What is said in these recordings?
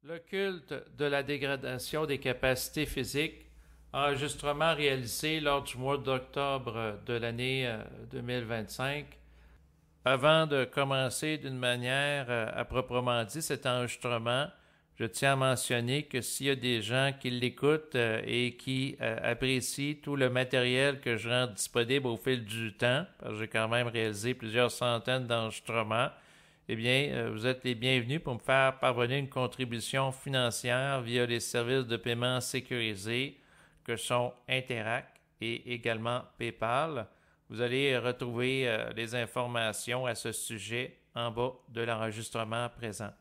Le culte de la dégradation des capacités physiques, enregistrement réalisé lors du mois d'octobre de l'année 2025. Avant de commencer d'une manière à proprement dit cet enregistrement, je tiens à mentionner que s'il y a des gens qui l'écoutent et qui apprécient tout le matériel que je rends disponible au fil du temps, parce que j'ai quand même réalisé plusieurs centaines d'enregistrements, eh bien, vous êtes les bienvenus pour me faire parvenir une contribution financière via les services de paiement sécurisés que sont Interac et également PayPal. Vous allez retrouver les informations à ce sujet en bas de l'enregistrement présent.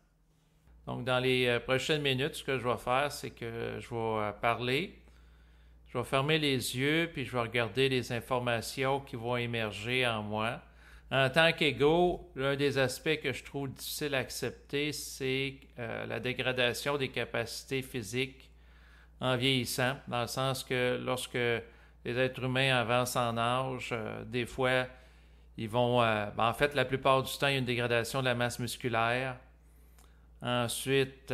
Donc, dans les prochaines minutes, ce que je vais faire, c'est que je vais parler, je vais fermer les yeux, puis je vais regarder les informations qui vont émerger en moi. En tant qu'ego, l'un des aspects que je trouve difficile à accepter, c'est la dégradation des capacités physiques en vieillissant, dans le sens que lorsque les êtres humains avancent en âge, des fois, ils vont... en fait, la plupart du temps, il y a une dégradation de la masse musculaire. Ensuite,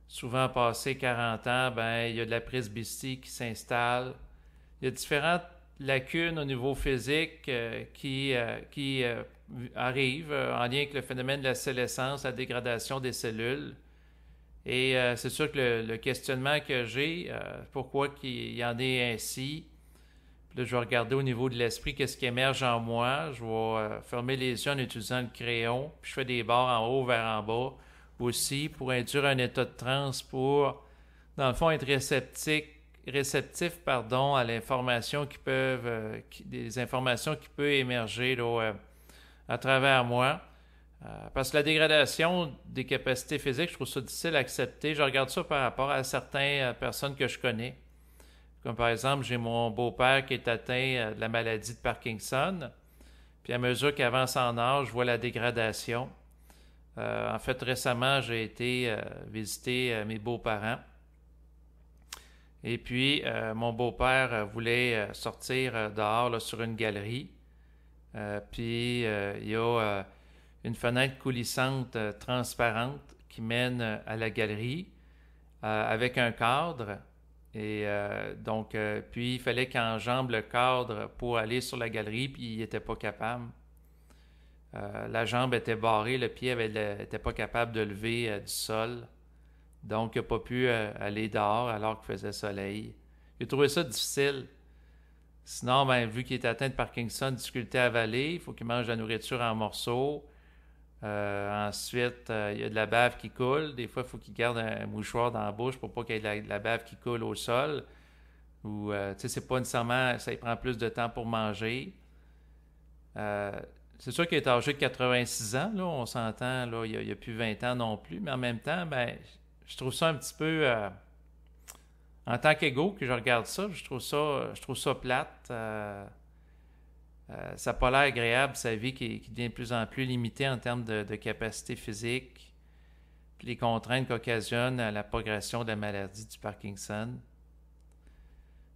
souvent passé 40 ans, il y a de la presbytie qui s'installe. Il y a différentes lacunes au niveau physique qui arrivent en lien avec le phénomène de la sénescence, la dégradation des cellules. Et c'est sûr que le questionnement que j'ai, pourquoi il y en est ainsi, puis là, je vais regarder au niveau de l'esprit qu'est-ce qui émerge en moi. Je vais fermer les yeux en utilisant le crayon, puis je fais des barres en haut vers en bas aussi pour induire un état de transe pour, dans le fond, être réceptif à l'information des informations qui peuvent émerger là, à travers moi. Parce que la dégradation des capacités physiques, je trouve ça difficile à accepter. Je regarde ça par rapport à certaines personnes que je connais. Comme par exemple, j'ai mon beau-père qui est atteint de la maladie de Parkinson. Puis à mesure qu'il avance en âge, je vois la dégradation. En fait, récemment, j'ai été visiter mes beaux-parents. Et puis, mon beau-père voulait sortir dehors là, sur une galerie. Puis, il y a une fenêtre coulissante transparente qui mène à la galerie avec un cadre. Et puis il fallait qu'il enjambe le cadre pour aller sur la galerie, puis il n'était pas capable. La jambe était barrée, le pied n'était pas capable de lever du sol. Donc, il n'a pas pu aller dehors alors qu'il faisait soleil. J'ai trouvé ça difficile. Sinon, vu qu'il est atteint de Parkinson, difficulté à avaler, il faut qu'il mange de la nourriture en morceaux. Ensuite, il y a de la bave qui coule. Des fois, il faut qu'il garde un mouchoir dans la bouche pour pas qu'il y ait de la bave qui coule au sol. Ou, c'est pas nécessairement... Ça il prend plus de temps pour manger. C'est sûr qu'il est âgé de 86 ans, là, on s'entend, là, il n'y a plus 20 ans non plus, mais en même temps, je trouve ça un petit peu... en tant qu'égo, que je regarde ça, je trouve ça plate. Ça n'a pas l'air agréable, sa vie qui devient de plus en plus limitée en termes de capacité physique, puis les contraintes qu'occasionne la progression de la maladie du Parkinson.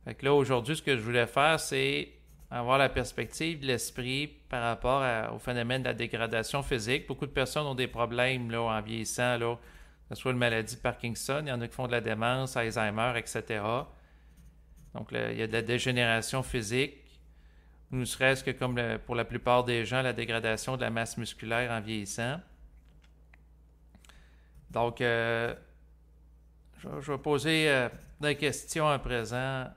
Fait que là, aujourd'hui, ce que je voulais faire, c'est avoir la perspective de l'esprit par rapport au phénomène de la dégradation physique. Beaucoup de personnes ont des problèmes là, en vieillissant, là, que ce soit une maladie de Parkinson, il y en a qui font de la démence, Alzheimer, etc. Donc, il y a de la dégénération physique. Ne serait-ce que comme pour la plupart des gens, la dégradation de la masse musculaire en vieillissant. Donc, je vais poser des questions à présent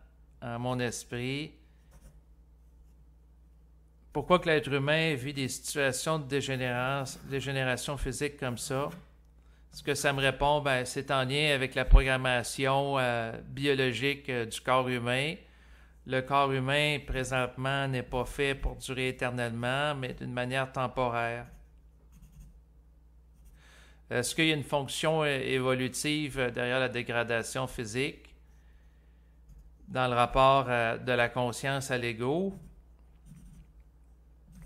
à mon esprit. Pourquoi que l'être humain vit des situations de dégénération physique comme ça? Ce que ça me répond, c'est en lien avec la programmation biologique du corps humain. Le corps humain, présentement, n'est pas fait pour durer éternellement, mais d'une manière temporaire. Est-ce qu'il y a une fonction évolutive derrière la dégradation physique dans le rapport de la conscience à l'ego?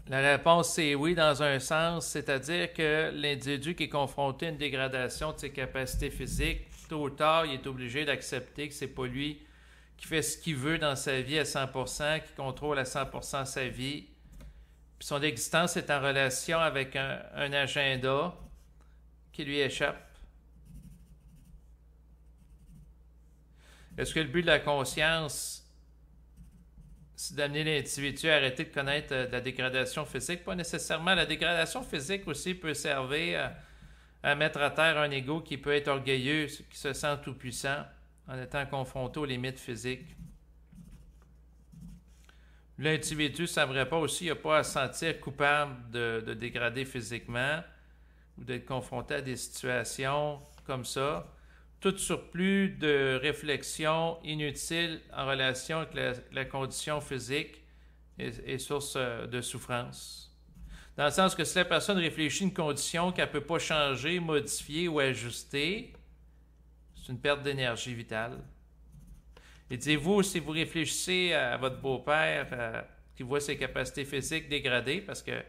La réponse, c'est oui, dans un sens, c'est-à-dire que l'individu qui est confronté à une dégradation de ses capacités physiques, tôt ou tard, il est obligé d'accepter que c'est pas lui qui fait ce qu'il veut dans sa vie à 100%, qui contrôle à 100% sa vie. Puis son existence est en relation avec un agenda qui lui échappe. Est-ce que le but de la conscience, c'est d'amener l'individu à arrêter de connaître la dégradation physique? Pas nécessairement. La dégradation physique aussi peut servir à mettre à terre un ego qui peut être orgueilleux, qui se sent tout-puissant en étant confronté aux limites physiques. L'individu ne s'aimerait pas aussi, il n'a pas à se sentir coupable de dégrader physiquement ou d'être confronté à des situations comme ça. Tout surplus de réflexion inutile en relation avec la condition physique est source de souffrance. Dans le sens que si la personne réfléchit à une condition qu'elle ne peut pas changer, modifier ou ajuster, c'est une perte d'énergie vitale. Et dites-vous, si vous réfléchissez à votre beau-père qui voit ses capacités physiques dégradées, parce que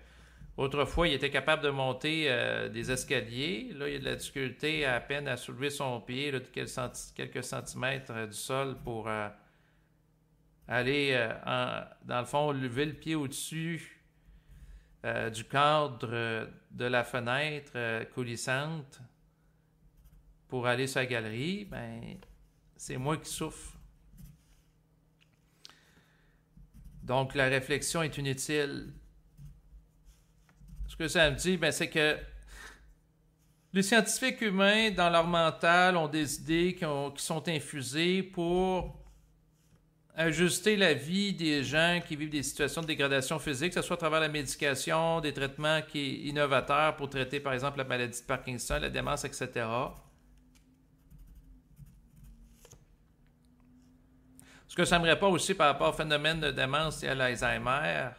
autrefois, il était capable de monter des escaliers. Là, il a de la difficulté à peine à soulever son pied là, de quelques centimètres du sol pour aller, dans le fond, lever le pied au-dessus du cadre de la fenêtre coulissante pour aller sur la galerie. Ben, c'est moi qui souffre. Donc, la réflexion est inutile. Ce que ça me dit, ben, c'est que les scientifiques humains, dans leur mental, ont des idées qui sont infusées pour ajuster la vie des gens qui vivent des situations de dégradation physique, que ce soit à travers la médication, des traitements innovateurs pour traiter, par exemple, la maladie de Parkinson, la démence, etc. Ce que ça me répond aussi par rapport au phénomène de démence et à l'Alzheimer,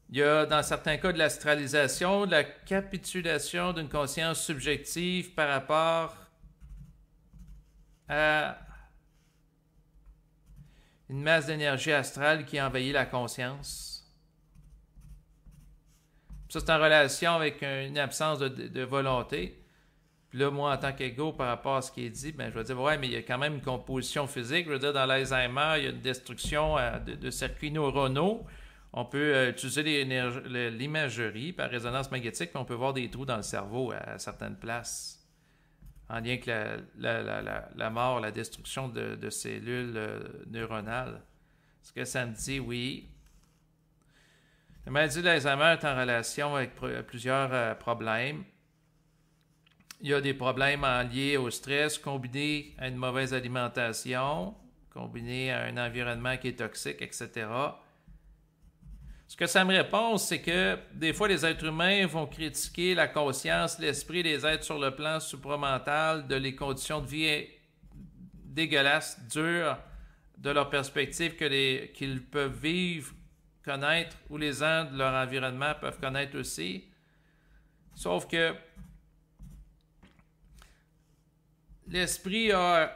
il y a dans certains cas de l'astralisation, de la capitulation d'une conscience subjective par rapport à une masse d'énergie astrale qui envahit la conscience. Ça, c'est en relation avec une absence de volonté. Puis là, moi, en tant qu'ego, par rapport à ce qui est dit, ben, je vais dire, ouais, mais il y a quand même une composition physique. Je veux dire, dans l'Alzheimer, il y a une destruction de circuits neuronaux. On peut utiliser l'imagerie par résonance magnétique, puis on peut voir des trous dans le cerveau à certaines places, en lien avec la mort, la destruction de cellules neuronales. Est-ce que ça me dit? Oui. La maladie de l'Alzheimer est en relation avec plusieurs problèmes. Il y a des problèmes liés au stress, combinés à une mauvaise alimentation, combinés à un environnement qui est toxique, etc. Ce que ça me répond, c'est que des fois, les êtres humains vont critiquer la conscience, l'esprit des êtres sur le plan supramental, de les conditions de vie dégueulasses, dures, de leur perspective qu'ils peuvent vivre, connaître, ou les gens de leur environnement peuvent connaître aussi. Sauf que l'esprit a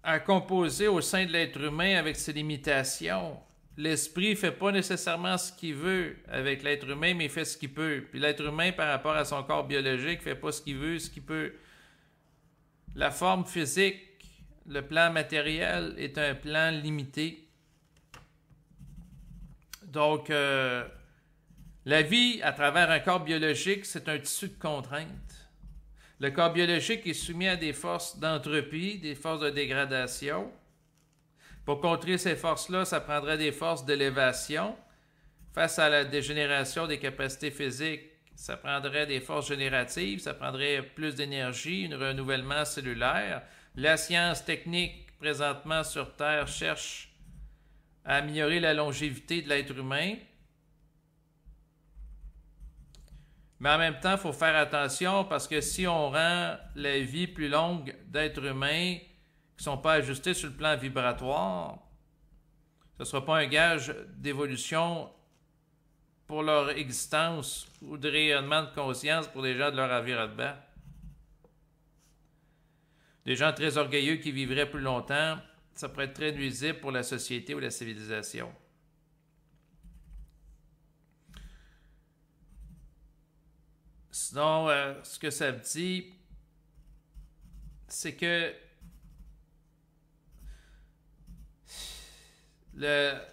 à composer au sein de l'être humain avec ses limitations. L'esprit ne fait pas nécessairement ce qu'il veut avec l'être humain, mais il fait ce qu'il peut. Puis l'être humain, par rapport à son corps biologique, ne fait pas ce qu'il veut, ce qu'il peut. La forme physique, le plan matériel, est un plan limité. Donc, la vie, à travers un corps biologique, c'est un tissu de contraintes. Le corps biologique est soumis à des forces d'entropie, des forces de dégradation. Pour contrer ces forces-là, ça prendrait des forces d'élévation. Face à la dégénération des capacités physiques, ça prendrait des forces génératives, ça prendrait plus d'énergie, un renouvellement cellulaire. La science technique, présentement sur Terre, cherche à améliorer la longévité de l'être humain. Mais en même temps, il faut faire attention parce que si on rend la vie plus longue d'êtres humains qui ne sont pas ajustés sur le plan vibratoire, ce ne sera pas un gage d'évolution pour leur existence ou de rayonnement de conscience pour les gens de leur environnement. Des gens très orgueilleux qui vivraient plus longtemps, ça pourrait être très nuisible pour la société ou la civilisation. Sinon, ce que ça me dit, c'est que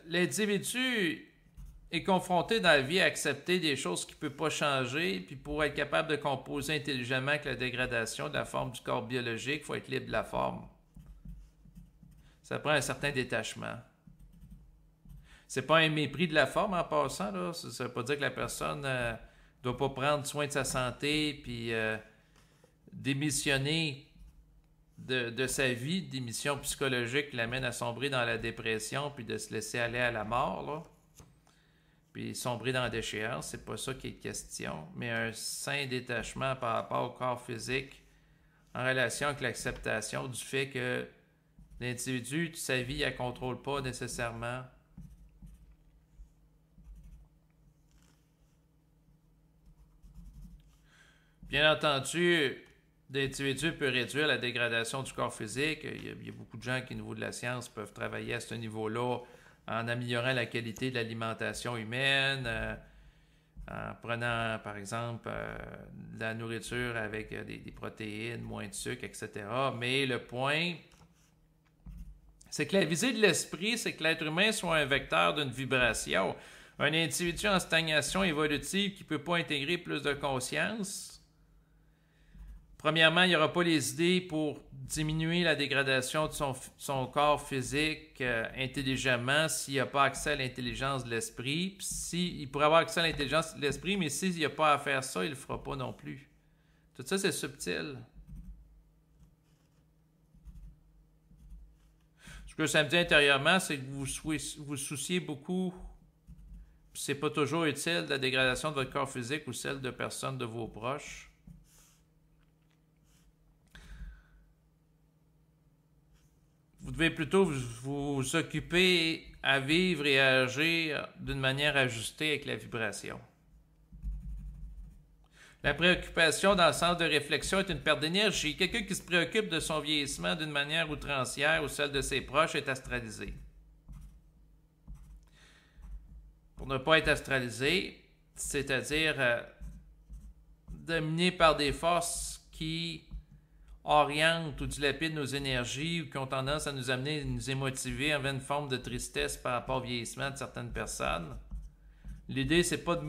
l'individu est confronté dans la vie à accepter des choses qu'il ne peut pas changer, puis pour être capable de composer intelligemment avec la dégradation de la forme du corps biologique, il faut être libre de la forme. Ça prend un certain détachement. C'est pas un mépris de la forme en passant, là. Ça veut pas dire que la personne doit pas prendre soin de sa santé puis démissionner de sa vie, démission psychologique qui l'amène à sombrer dans la dépression puis de se laisser aller à la mort, là. Puis sombrer dans la déchéance, c'est pas ça qui est question, mais un sain détachement par rapport au corps physique en relation avec l'acceptation du fait que l'individu, sa vie, elle ne contrôle pas nécessairement. Bien entendu, l'individu peut réduire la dégradation du corps physique. Il y a beaucoup de gens qui, au niveau de la science, peuvent travailler à ce niveau-là en améliorant la qualité de l'alimentation humaine, en prenant, par exemple, de la nourriture avec des protéines, moins de sucre, etc. Mais le point, c'est que la visée de l'esprit, c'est que l'être humain soit un vecteur d'une vibration. Un individu en stagnation évolutive qui ne peut pas intégrer plus de conscience, premièrement, il n'y aura pas les idées pour diminuer la dégradation de son corps physique intelligemment s'il n'a pas accès à l'intelligence de l'esprit. Il pourrait avoir accès à l'intelligence de l'esprit, mais s'il n'a pas à faire ça, il ne le fera pas non plus. Tout ça, c'est subtil. Ce que ça me dit intérieurement, c'est que vous vous souciez beaucoup. C'est pas toujours utile de la dégradation de votre corps physique ou celle de personnes de vos proches. Vous devez plutôt vous occuper à vivre et à agir d'une manière ajustée avec la vibration. La préoccupation dans le sens de réflexion est une perte d'énergie. Quelqu'un qui se préoccupe de son vieillissement d'une manière outrancière ou celle de ses proches est astralisé. Pour ne pas être astralisé, c'est-à-dire dominé par des forces qui orientent ou dilapident nos énergies ou qui ont tendance à nous amener, à nous émotiver envers une forme de tristesse par rapport au vieillissement de certaines personnes. L'idée, c'est pas de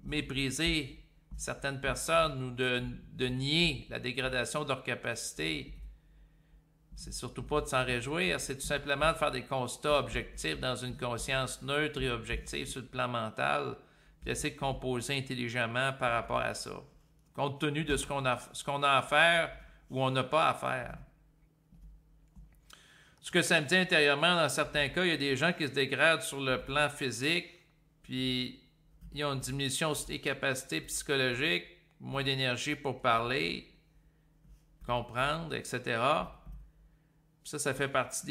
mépriser certaines personnes ou de nier la dégradation de leur capacité. C'est surtout pas de s'en réjouir, c'est tout simplement de faire des constats objectifs dans une conscience neutre et objective sur le plan mental, puis d'essayer de composer intelligemment par rapport à ça, compte tenu de ce qu'on a à faire ou on n'a pas à faire. Ce que ça me dit intérieurement, dans certains cas, il y a des gens qui se dégradent sur le plan physique, puis ils ont une diminution des capacités psychologiques, moins d'énergie pour parler, comprendre, etc. Ça fait partie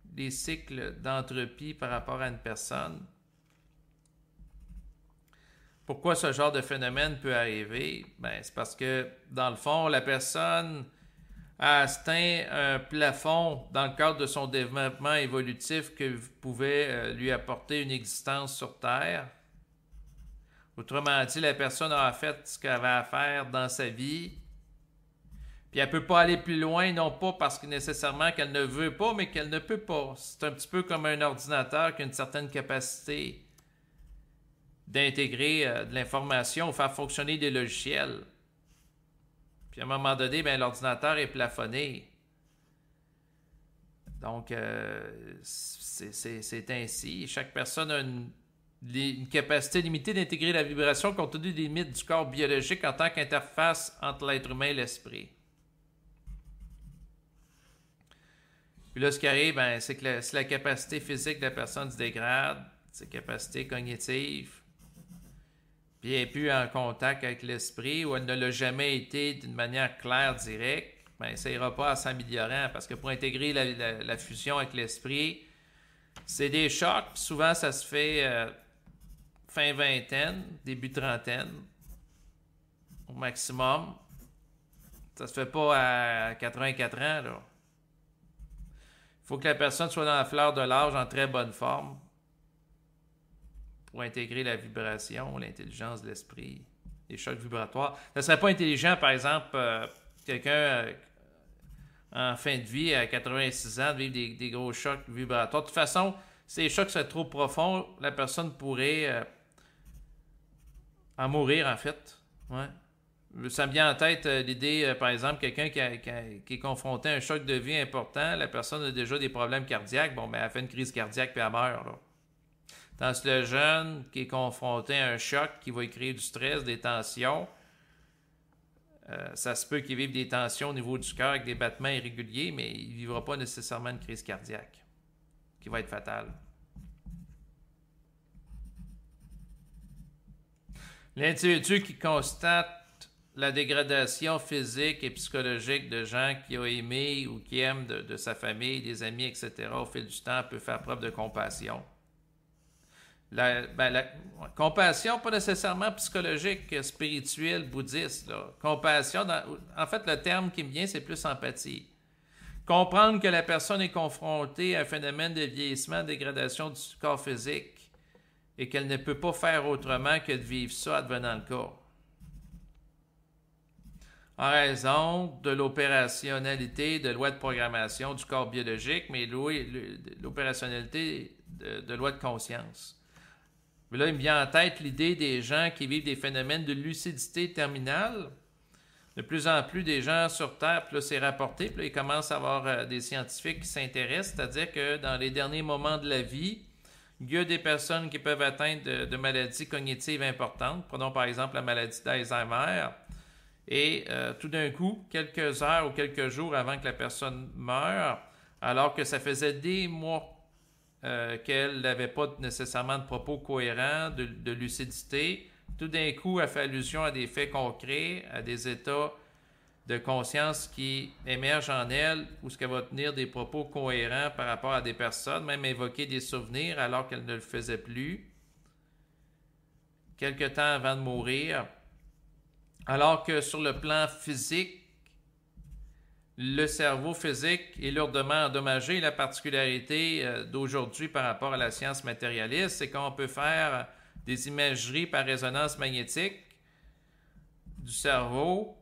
des cycles d'entropie par rapport à une personne. Pourquoi ce genre de phénomène peut arriver? C'est parce que, dans le fond, la personne a atteint un plafond dans le cadre de son développement évolutif que pouvait lui apporter une existence sur Terre. Autrement dit, la personne a fait ce qu'elle avait à faire dans sa vie, puis elle ne peut pas aller plus loin, non pas parce que nécessairement qu'elle ne veut pas, mais qu'elle ne peut pas. C'est un petit peu comme un ordinateur qui a une certaine capacité d'intégrer de l'information ou faire fonctionner des logiciels. Puis à un moment donné, l'ordinateur est plafonné. Donc, c'est ainsi. Chaque personne a une capacité limitée d'intégrer la vibration compte tenu des limites du corps biologique en tant qu'interface entre l'être humain et l'esprit. Puis là, ce qui arrive, c'est que si la capacité physique de la personne se dégrade, ses capacités cognitives, puis elle n'est plus en contact avec l'esprit ou elle ne l'a jamais été d'une manière claire, directe, ça n'ira pas en s'améliorant parce que pour intégrer la fusion avec l'esprit, c'est des chocs. Souvent, ça se fait fin vingtaine, début trentaine, au maximum. Ça se fait pas à 84 ans, là. Il faut que la personne soit dans la fleur de l'âge en très bonne forme pour intégrer la vibration, l'intelligence de l'esprit, les chocs vibratoires. Ça ne serait pas intelligent, par exemple, quelqu'un en fin de vie, à 86 ans, de vivre des gros chocs vibratoires. De toute façon, si les chocs seraient trop profonds, la personne pourrait en mourir, en fait. Ouais. Ça me vient en tête l'idée, par exemple, quelqu'un qui est confronté à un choc de vie important, la personne a déjà des problèmes cardiaques, bon, ben, elle fait une crise cardiaque puis elle meurt, là. Tandis que le jeune qui est confronté à un choc qui va lui créer du stress, des tensions, ça se peut qu'il vive des tensions au niveau du cœur avec des battements irréguliers, mais il ne vivra pas nécessairement une crise cardiaque qui va être fatale. L'individu qui constate la dégradation physique et psychologique de gens qui ont aimé ou qui aiment de sa famille, des amis, etc., au fil du temps, peut faire preuve de compassion. La compassion, pas nécessairement psychologique, spirituelle, bouddhiste. Là. Compassion, en fait, le terme qui me vient, c'est plus empathie. Comprendre que la personne est confrontée à un phénomène de vieillissement, de dégradation du corps physique et qu'elle ne peut pas faire autrement que de vivre ça advenant le cas. En raison de l'opérationnalité de loi de programmation du corps biologique, mais l'opérationnalité de loi de conscience. Mais là, il me vient en tête l'idée des gens qui vivent des phénomènes de lucidité terminale. De plus en plus des gens sur Terre, puis là, c'est rapporté, puis là, il commence à avoir des scientifiques qui s'intéressent, c'est-à-dire que dans les derniers moments de la vie, il y a des personnes qui peuvent atteindre de maladies cognitives importantes. Prenons par exemple la maladie d'Alzheimer. Et tout d'un coup, quelques heures ou quelques jours avant que la personne meure, alors que ça faisait des mois qu'elle n'avait pas nécessairement de propos cohérents, de lucidité, tout d'un coup, elle fait allusion à des faits concrets, à des états de conscience qui émergent en elle, où ce qu'elle va tenir des propos cohérents par rapport à des personnes, même évoquer des souvenirs alors qu'elle ne le faisait plus, quelque temps avant de mourir. Alors que sur le plan physique, le cerveau physique est lourdement endommagé. La particularité d'aujourd'hui par rapport à la science matérialiste, c'est qu'on peut faire des imageries par résonance magnétique du cerveau,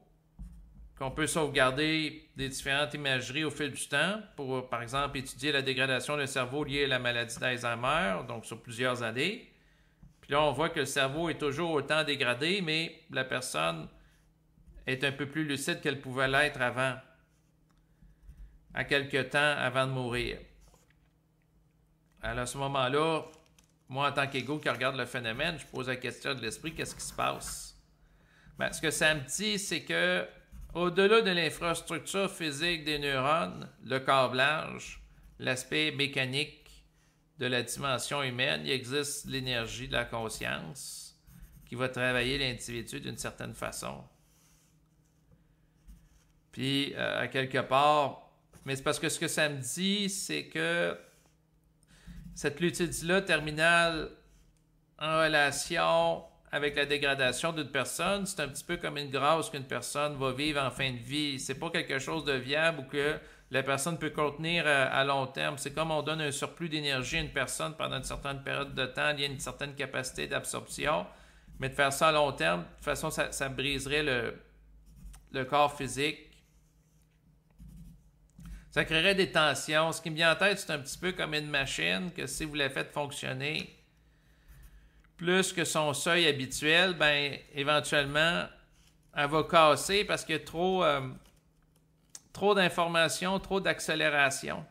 qu'on peut sauvegarder des différentes imageries au fil du temps pour, par exemple, étudier la dégradation du cerveau liée à la maladie d'Alzheimer, donc sur plusieurs années. Puis là, on voit que le cerveau est toujours autant dégradé, mais la personne est un peu plus lucide qu'elle pouvait l'être avant, à quelque temps avant de mourir. Alors à ce moment-là, moi, en tant qu'ego qui regarde le phénomène, je pose la question de l'esprit, qu'est-ce qui se passe? Ben, ce que ça me dit, c'est que au-delà de l'infrastructure physique des neurones, le câblage, l'aspect mécanique de la dimension humaine, il existe l'énergie de la conscience qui va travailler l'individu d'une certaine façon. Puis, à quelque part, mais c'est parce que ce que ça me dit, c'est que cette lucidité-là terminale en relation avec la dégradation d'une personne, c'est un petit peu comme une grâce qu'une personne va vivre en fin de vie. C'est pas quelque chose de viable ou que la personne peut contenir à long terme. C'est comme on donne un surplus d'énergie à une personne pendant une certaine période de temps, il y a une certaine capacité d'absorption, mais de faire ça à long terme, de toute façon, ça briserait le corps physique. Ça créerait des tensions. Ce qui me vient en tête, c'est un petit peu comme une machine que si vous la faites fonctionner plus que son seuil habituel, ben éventuellement, elle va casser parce qu'il y a trop d'informations, trop d'accélération.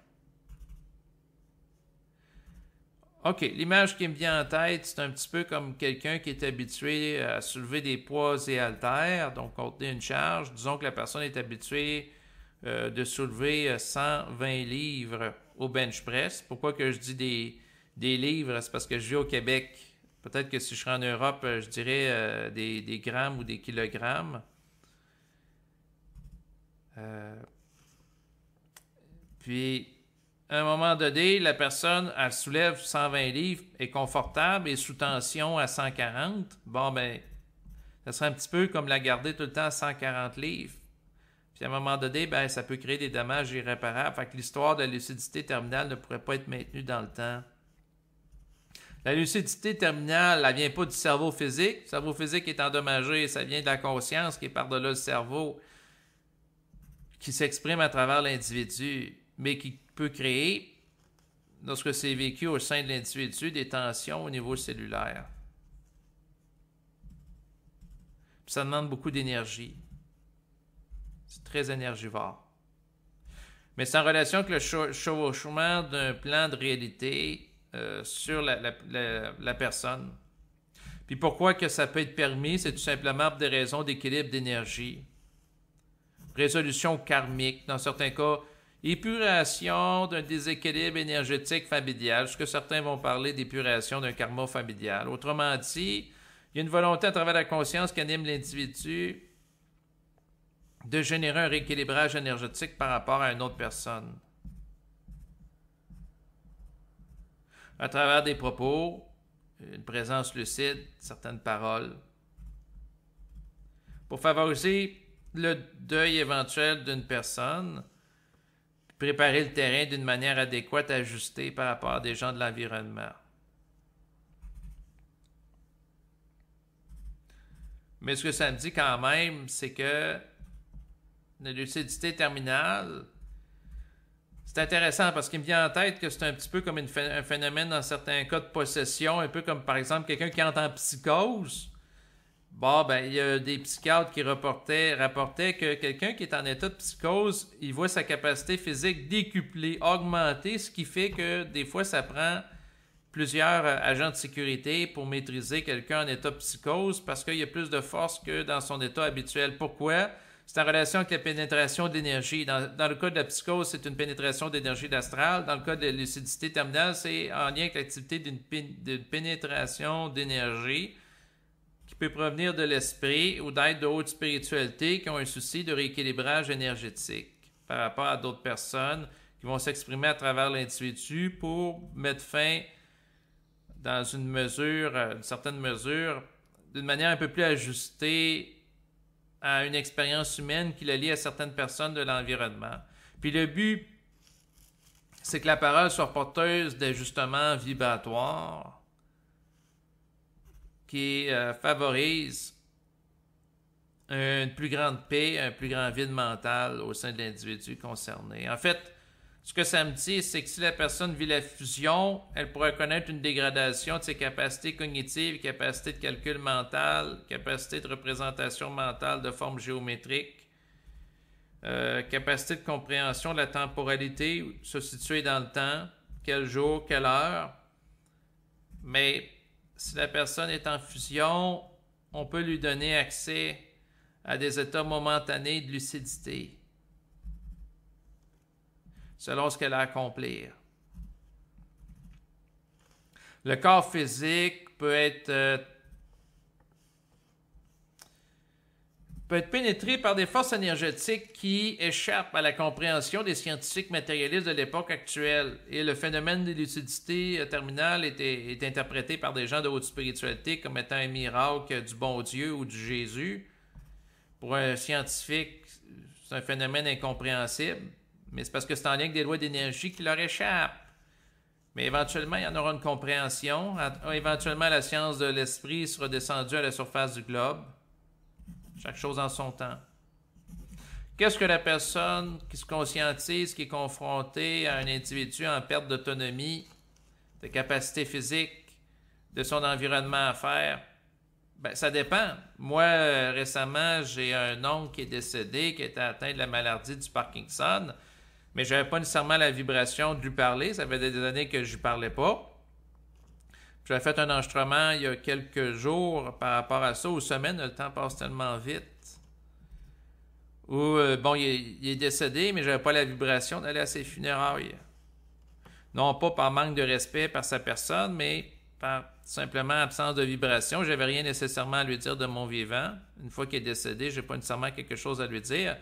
OK, l'image qui me vient en tête, c'est un petit peu comme quelqu'un qui est habitué à soulever des poids et haltères, donc contenir une charge. Disons que la personne est habituée de soulever 120 livres au bench press. Pourquoi que je dis des livres? C'est parce que je vis au Québec. Peut-être que si je serais en Europe, je dirais des grammes ou des kilogrammes. Puis, à un moment donné, la personne, elle soulève 120 livres, est confortable, est sous tension à 140. Bon, ben, ça serait un petit peu comme la garder tout le temps à 140 livres. Puis à un moment donné, ben, ça peut créer des dommages irréparables. Fait que l'histoire de la lucidité terminale ne pourrait pas être maintenue dans le temps. La lucidité terminale, elle ne vient pas du cerveau physique. Le cerveau physique est endommagé, ça vient de la conscience qui est par-delà le cerveau, qui s'exprime à travers l'individu, mais qui peut créer, lorsque c'est vécu au sein de l'individu, des tensions au niveau cellulaire. Puis ça demande beaucoup d'énergie. C'est très énergivore. Mais c'est en relation avec le chevauchement d'un plan de réalité sur la personne. Puis pourquoi que ça peut être permis? C'est tout simplement pour des raisons d'équilibre d'énergie. Résolution karmique, dans certains cas, épuration d'un déséquilibre énergétique familial, ce que certains vont parler d'épuration d'un karma familial. Autrement dit, il y a une volonté à travers la conscience qui anime l'individu de générer un rééquilibrage énergétique par rapport à une autre personne. À travers des propos, une présence lucide, certaines paroles, pour favoriser le deuil éventuel d'une personne, préparer le terrain d'une manière adéquate, ajustée par rapport à des gens de l'environnement. Mais ce que ça me dit quand même, c'est que la lucidité terminale, c'est intéressant parce qu'il me vient en tête que c'est un petit peu comme un phénomène dans certains cas de possession, un peu comme par exemple quelqu'un qui entre en psychose. Bon, ben, il y a des psychiatres qui rapportaient que quelqu'un qui est en état de psychose, il voit sa capacité physique décuplée, augmenter, ce qui fait que des fois, ça prend plusieurs agents de sécurité pour maîtriser quelqu'un en état de psychose parce qu'il y a plus de force que dans son état habituel. Pourquoi? C'est en relation avec la pénétration d'énergie. Dans le cas de la psychose, c'est une pénétration d'énergie d'astral. Dans le cas de la lucidité terminale, c'est en lien avec l'activité d'une pénétration d'énergie qui peut provenir de l'esprit ou d'êtres de haute spiritualité qui ont un souci de rééquilibrage énergétique par rapport à d'autres personnes qui vont s'exprimer à travers l'individu pour mettre fin dans une certaine mesure, d'une manière un peu plus ajustée à une expérience humaine qui la lie à certaines personnes de l'environnement. Puis le but, c'est que la parole soit porteuse d'ajustements vibratoires qui favorise une plus grande paix, un plus grand vide mental au sein de l'individu concerné. En fait, ce que ça me dit, c'est que si la personne vit la fusion, elle pourrait connaître une dégradation de ses capacités cognitives, capacités de calcul mental, capacités de représentation mentale de forme géométrique, capacité de compréhension de la temporalité, se situer dans le temps, quel jour, quelle heure. Mais si la personne est en fusion, on peut lui donner accès à des états momentanés de lucidité, selon ce qu'elle a à accomplir. Le corps physique peut être pénétré par des forces énergétiques qui échappent à la compréhension des scientifiques matérialistes de l'époque actuelle. Et le phénomène de lucidité terminale est interprété par des gens de haute spiritualité comme étant un miracle du bon Dieu ou du Jésus. Pour un scientifique, c'est un phénomène incompréhensible. Mais c'est parce que c'est en lien avec des lois d'énergie qui leur échappent. Mais éventuellement, il y en aura une compréhension. Éventuellement, la science de l'esprit sera descendue à la surface du globe. Chaque chose en son temps. Qu'est-ce que la personne qui se conscientise, qui est confrontée à un individu en perte d'autonomie, de capacité physique, de son environnement à faire? Ben, ça dépend. Moi, récemment, j'ai un oncle qui est décédé, qui était atteint de la maladie du Parkinson. Mais je n'avais pas nécessairement la vibration de lui parler. Ça fait des années que je ne lui parlais pas. J'avais fait un enregistrement il y a quelques jours par rapport à ça, aux semaines, le temps passe tellement vite. Où, il est décédé, mais je n'avais pas la vibration d'aller à ses funérailles. Non pas par manque de respect par sa personne, mais par simplement absence de vibration. Je n'avais rien nécessairement à lui dire de mon vivant. Une fois qu'il est décédé, je n'ai pas nécessairement quelque chose à lui dire.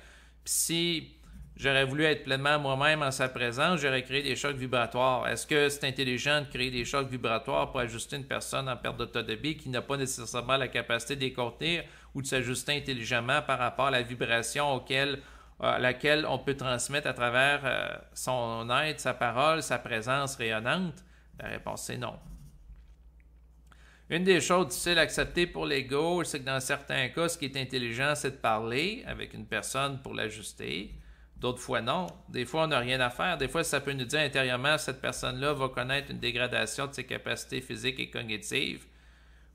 Puis si j'aurais voulu être pleinement moi-même en sa présence, j'aurais créé des chocs vibratoires. Est-ce que c'est intelligent de créer des chocs vibratoires pour ajuster une personne en perte d'autonomie qui n'a pas nécessairement la capacité de les contenir ou de s'ajuster intelligemment par rapport à la vibration à laquelle on peut transmettre à travers son être, sa parole, sa présence rayonnante? La réponse est non. Une des choses difficiles à accepter pour l'ego, c'est que dans certains cas, ce qui est intelligent, c'est de parler avec une personne pour l'ajuster. D'autres fois, non. Des fois, on n'a rien à faire. Des fois, ça peut nous dire intérieurement, cette personne-là va connaître une dégradation de ses capacités physiques et cognitives.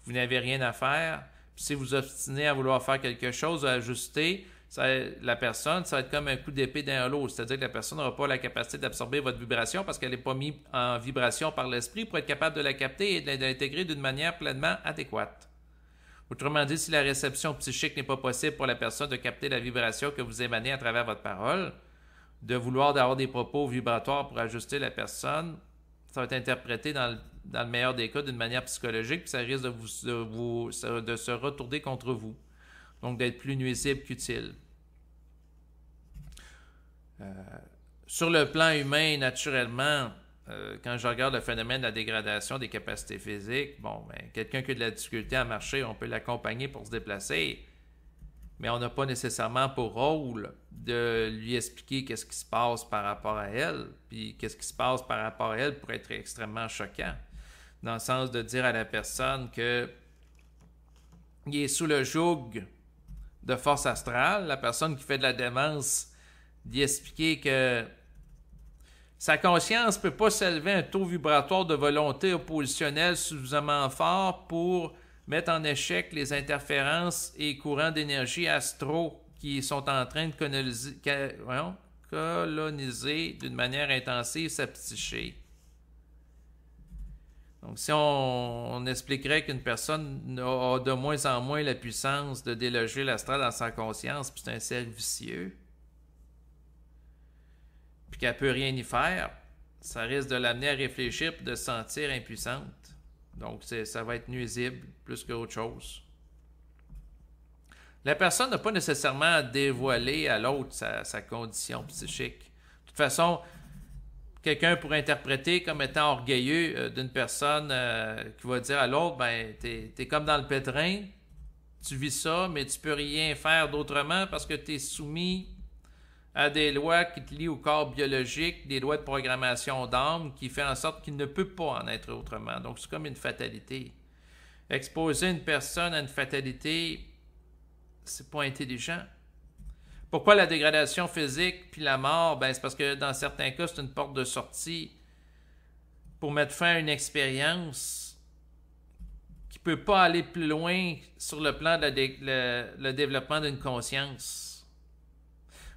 Vous n'avez rien à faire. si vous obstinez à vouloir faire quelque chose, à ajuster, la personne, ça va être comme un coup d'épée dans l'eau. C'est-à-dire que la personne n'aura pas la capacité d'absorber votre vibration parce qu'elle n'est pas mise en vibration par l'esprit pour être capable de la capter et de l'intégrer d'une manière pleinement adéquate. Autrement dit, si la réception psychique n'est pas possible pour la personne de capter la vibration que vous émanez à travers votre parole, de vouloir avoir des propos vibratoires pour ajuster la personne, ça va être interprété dans le meilleur des cas d'une manière psychologique, puis ça risque de se retourner contre vous. Donc d'être plus nuisible qu'utile. Sur le plan humain, naturellement, quand je regarde le phénomène de la dégradation des capacités physiques, quelqu'un qui a de la difficulté à marcher, on peut l'accompagner pour se déplacer, mais on n'a pas nécessairement pour rôle de lui expliquer qu'est-ce qui se passe par rapport à elle, puis qu'est-ce qui se passe par rapport à elle pourrait être extrêmement choquant, dans le sens de dire à la personne que il est sous le joug de force astrale, la personne qui fait de la démence, d'y expliquer que sa conscience ne peut pas s'élever à un taux vibratoire de volonté oppositionnelle suffisamment fort pour mettre en échec les interférences et courants d'énergie astraux qui sont en train de coloniser d'une manière intensive sa psyché. Donc, si on expliquerait qu'une personne a de moins en moins la puissance de déloger l'astral dans sa conscience, puis c'est un cercle vicieux, puis qu'elle ne peut rien y faire, ça risque de l'amener à réfléchir et de se sentir impuissante. Donc, ça va être nuisible plus qu'autre chose. La personne n'a pas nécessairement à dévoiler à l'autre sa condition psychique. De toute façon, quelqu'un pourrait interpréter comme étant orgueilleux d'une personne qui va dire à l'autre, t'es comme dans le pétrin, tu vis ça, mais tu peux rien faire d'autrement parce que tu es soumis à des lois qui te lient au corps biologique, des lois de programmation d'âme qui fait en sorte qu'il ne peut pas en être autrement. Donc, c'est comme une fatalité. Exposer une personne à une fatalité, c'est pas intelligent. Pourquoi la dégradation physique puis la mort? C'est parce que dans certains cas, c'est une porte de sortie pour mettre fin à une expérience qui ne peut pas aller plus loin sur le plan de le développement d'une conscience.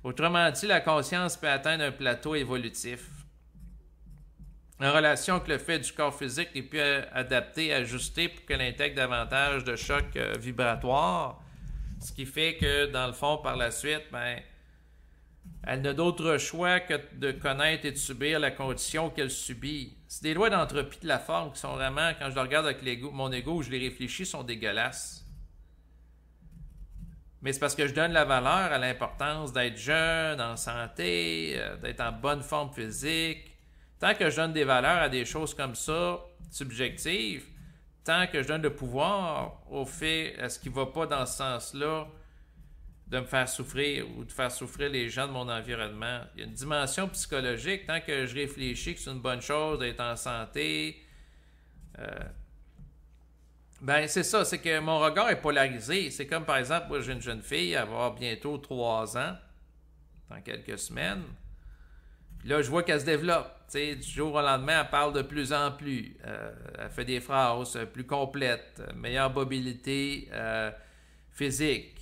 Autrement dit, la conscience peut atteindre un plateau évolutif. En relation avec le fait du corps physique n'est plus adapté, ajusté pour qu'elle intègre davantage de chocs vibratoires, ce qui fait que, dans le fond, par la suite, elle n'a d'autre choix que de connaître et de subir la condition qu'elle subit. C'est des lois d'entropie de la forme qui sont vraiment, quand je le regarde avec mon ego, je les réfléchis, sont dégueulasses. Mais c'est parce que je donne la valeur à l'importance d'être jeune, en santé, d'être en bonne forme physique. Tant que je donne des valeurs à des choses comme ça, subjectives, tant que je donne le pouvoir au fait, à ce qui ne va pas dans ce sens-là, de me faire souffrir ou de faire souffrir les gens de mon environnement. Il y a une dimension psychologique, tant que je réfléchis que c'est une bonne chose d'être en santé. C'est ça, c'est que mon regard est polarisé. C'est comme, par exemple, moi, j'ai une jeune fille, elle va avoir bientôt 3 ans, dans quelques semaines. Puis là, je vois qu'elle se développe. Du jour au lendemain, elle parle de plus en plus. Elle fait des phrases plus complètes, meilleure mobilité physique.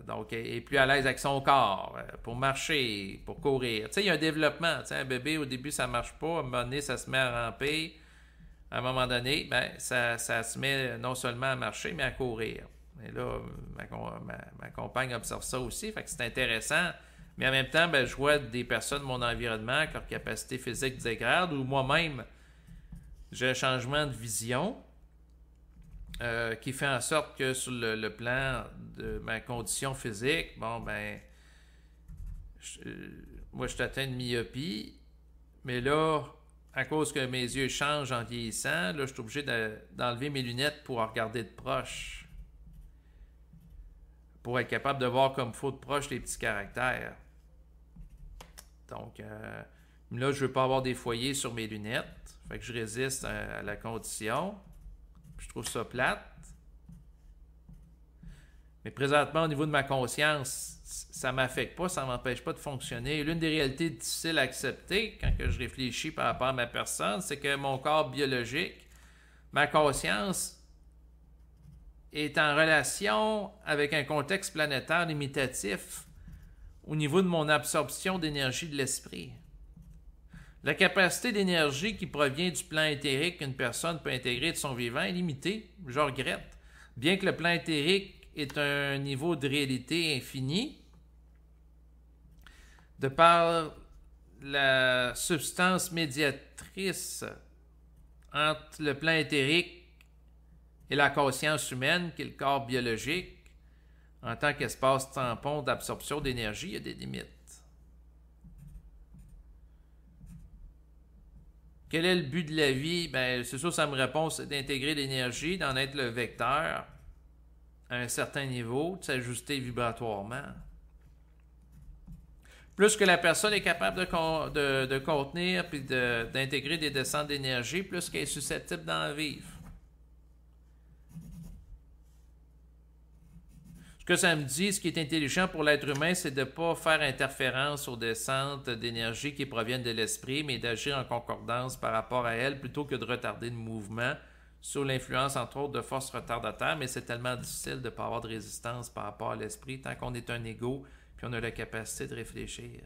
Donc, elle est plus à l'aise avec son corps pour marcher, pour courir. Il y a un développement. Un bébé, au début, ça ne marche pas. À un moment donné, ça se met à ramper. À un moment donné, ça se met non seulement à marcher, mais à courir. Et là, ma compagne observe ça aussi, fait que c'est intéressant. Mais en même temps, je vois des personnes de mon environnement que leur capacité physique dégrade, ou moi-même, j'ai un changement de vision qui fait en sorte que sur le plan de ma condition physique, moi, je t'atteins une myopie, mais là, à cause que mes yeux changent en vieillissant, là, je suis obligé d'enlever mes lunettes pour regarder de proche. Pour être capable de voir comme il faut de proche les petits caractères. Donc, là, je ne veux pas avoir des foyers sur mes lunettes. Fait que je résiste à la condition. Je trouve ça plate. Mais présentement, au niveau de ma conscience, ça ne m'affecte pas, ça ne m'empêche pas de fonctionner. L'une des réalités difficiles à accepter quand je réfléchis par rapport à ma personne, c'est que mon corps biologique, ma conscience, est en relation avec un contexte planétaire limitatif au niveau de mon absorption d'énergie de l'esprit. La capacité d'énergie qui provient du plan éthérique qu'une personne peut intégrer de son vivant est limitée, je regrette. Bien que le plan éthérique est un niveau de réalité infini, de par la substance médiatrice entre le plan éthérique et la conscience humaine, qui est le corps biologique, en tant qu'espace tampon d'absorption d'énergie, il y a des limites. Quel est le but de la vie? Bien, c'est sûr, ça me répond, c'est d'intégrer l'énergie, d'en être le vecteur à un certain niveau, de s'ajuster vibratoirement. Plus que la personne est capable de contenir et d'intégrer des descentes d'énergie, plus qu'elle est susceptible d'en vivre. Ce que ça me dit, ce qui est intelligent pour l'être humain, c'est de ne pas faire interférence aux descentes d'énergie qui proviennent de l'esprit, mais d'agir en concordance par rapport à elles plutôt que de retarder le mouvement sous l'influence, entre autres, de forces retardataires. Mais c'est tellement difficile de ne pas avoir de résistance par rapport à l'esprit tant qu'on est un ego puis on a la capacité de réfléchir.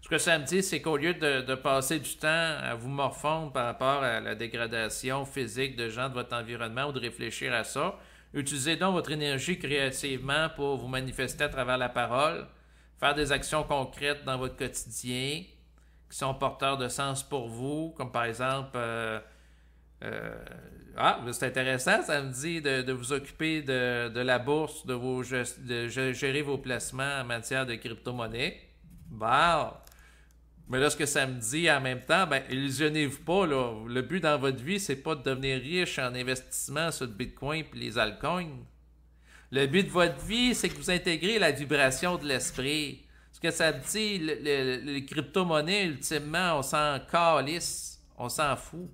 Ce que ça me dit, c'est qu'au lieu de passer du temps à vous morfondre par rapport à la dégradation physique de gens de votre environnement ou de réfléchir à ça, utilisez donc votre énergie créativement pour vous manifester à travers la parole, faire des actions concrètes dans votre quotidien qui sont porteurs de sens pour vous, comme par exemple, c'est intéressant, ça me dit de vous occuper de la bourse, de gérer vos placements en matière de crypto-monnaie. Bah, mais là, ce que ça me dit en même temps, ben, illusionnez-vous pas, là. Le but dans votre vie, c'est pas de devenir riche en investissement sur le Bitcoin et les altcoins. Le but de votre vie, c'est que vous intégrez la vibration de l'esprit. Ce que ça me dit, les crypto-monnaies, ultimement, on s'en calisse, on s'en fout.